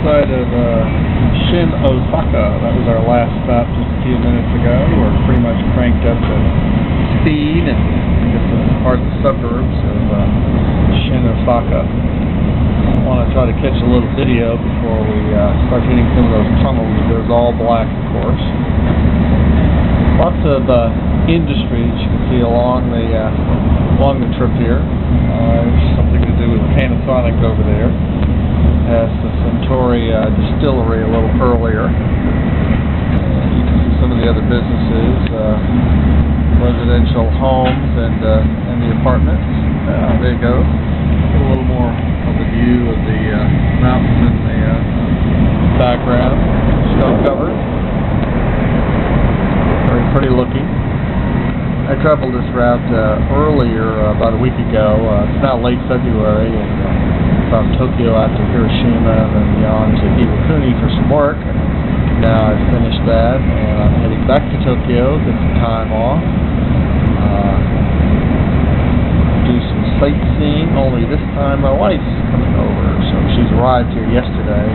outside of Shin, Osaka. That was our last stop just a few minutes ago. We're pretty much cranked up to speed and get to part of the suburbs of Shin, Osaka. I want to try to catch a little video before we start hitting some of those tunnels. There's all black, of course. Lots of industries you can see along the trip here. There's something to do with Panasonic over there. Past the Suntory distillery a little earlier. You can see some of the other businesses, residential homes and the apartments. There you go. Get a little more of the view of the mountains in the background. Snow covered. Very pretty looking. I traveled this route earlier, about a week ago. It's now late February, and from Tokyo out to Hiroshima and then beyond to Iwakuni for some work. Now I've finished that, and I'm heading back to Tokyo, get some time off, do some sightseeing, only this time my wife's coming over. So she's arrived here yesterday.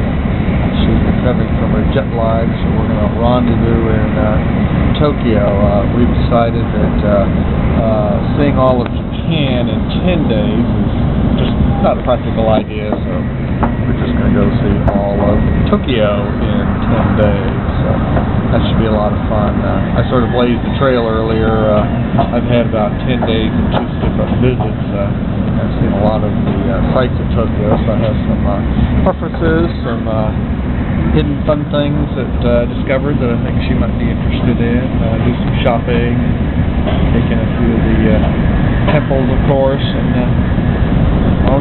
She's recovering from her jet lag, so we're going to rendezvous in Tokyo. We've decided that seeing all of Japan in 10 days is just not a practical idea, so we're just going to go see all of Tokyo in 10 days. So that should be a lot of fun. I sort of blazed the trail earlier. I've had about 10 days and 2 different visits. I've seen a lot of the sights of Tokyo, so I have some preferences, some hidden fun things that I discovered that I think she might be interested in. Do some shopping, taking a few of the temples, of course, and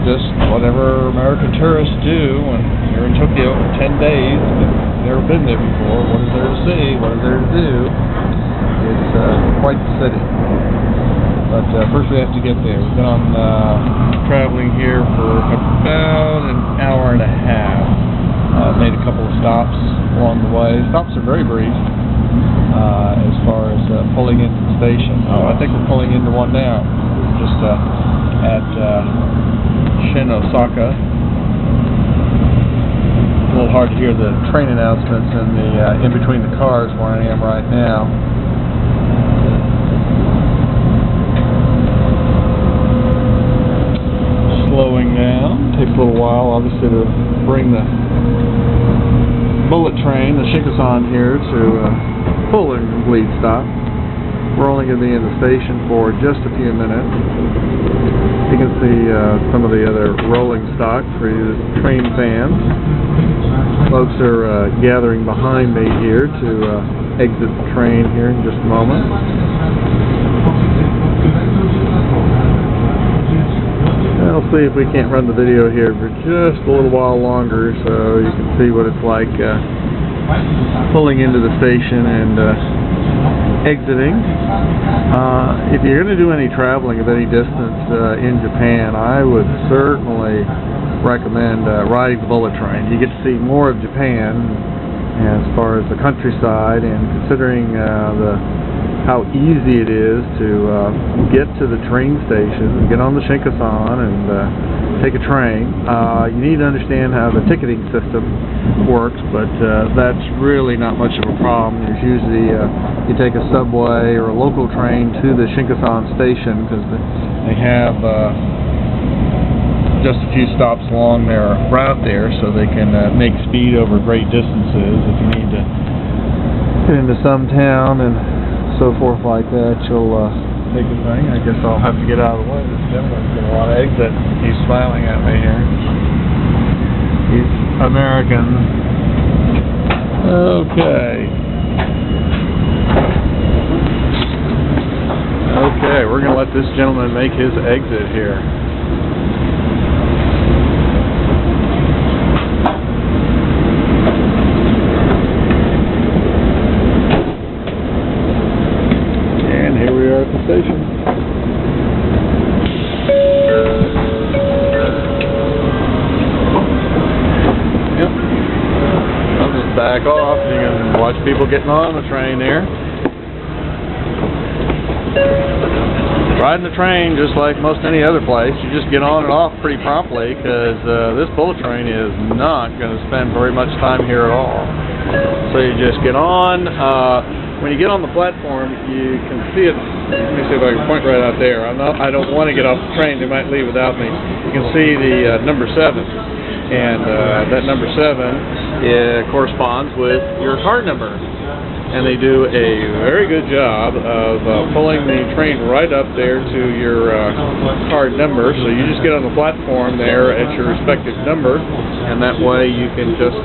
just whatever American tourists do when you're in Tokyo for 10 days. If you've never been there before, what is there to see? What is there to do? It's quite the city. But first we have to get there. We've been on traveling here for about an hour and a half. Made a couple of stops along the way. Stops are very brief as far as pulling into the station. I think we're pulling into one now. We're just at Shin, Osaka. A little hard to hear the train announcements in between the cars where I am right now. Slowing down. Takes a little while, obviously, to bring the bullet train, the Shinkansen here, to full and complete stop. We're only going to be in the station for just a few minutes. You can see some of the other rolling stock for you train fans. Folks are gathering behind me here to exit the train here in just a moment. I'll see if we can't run the video here for just a little while longer so you can see what it's like pulling into the station and exiting. If you're going to do any traveling of any distance in Japan, I would certainly recommend riding the bullet train. You get to see more of Japan as far as the countryside, and considering how easy it is to get to the train station, get on the Shinkansen and take a train. You need to understand how the ticketing system works, but that's really not much of a problem. There's usually you take a subway or a local train to the Shinkansen station because they have just a few stops along their route there, so they can make speed over great distances. If you need to get into some town and so forth like that, you'll take a thing. I guess I'll have to get out of the way. This gentleman's going to want to exit. He's smiling at me here. He's American. Okay. Okay, we're going to let this gentleman make his exit here. Station. Yep. I'll just back off. You can watch people getting on the train there. riding the train just like most any other place. You just get on and off pretty promptly because this bullet train is not going to spend very much time here at all. So you just get on. When you get on the platform, you can see it. Let me see if I can point right out there. I don't want to get off the train. They might leave without me. You can see the number 7. And that number 7 corresponds with your card number. And they do a very good job of pulling the train right up there to your card number. So you just get on the platform there at your respective number, and that way you can just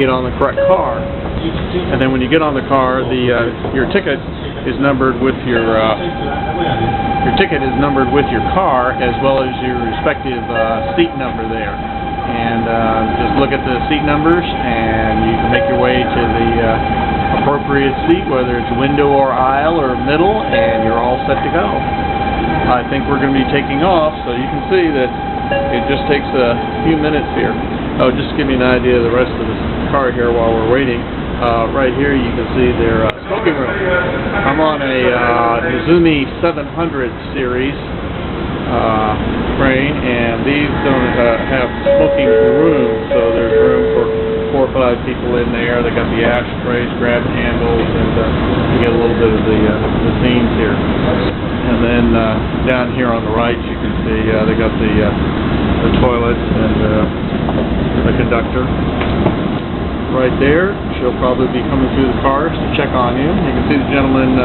get on the correct car. And then when you get on the car, your ticket is numbered with your ticket is numbered with your car as well as your respective seat number there. And just look at the seat numbers, and you can make your way to the appropriate seat, whether it's window or aisle or middle, and you're all set to go. I think we're going to be taking off, so you can see that it just takes a few minutes here. Oh, just to give you an idea of the rest of the car here while we're waiting. Right here you can see their smoking room. I'm on a Nozomi 700 series train, and these don't have smoking room, so there's room for 4 or 5 people in there. They got the ashtrays, grab handles, and you get a little bit of the scenes here. And then down here on the right you can see they got the toilets and the conductor. Right there, she'll probably be coming through the cars to check on you. You can see the gentleman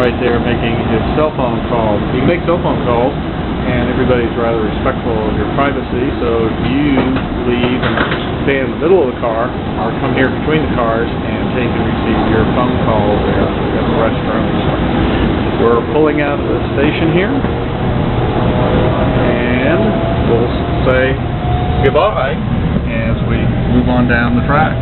right there making his cell phone call. You can make cell phone calls, and everybody's rather respectful of your privacy, so if you leave and stay in the middle of the car, or come here between the cars and take and receive your phone calls there. We've got the restrooms. We're pulling out of the station here, and we'll say goodbye as we move on down the tracks.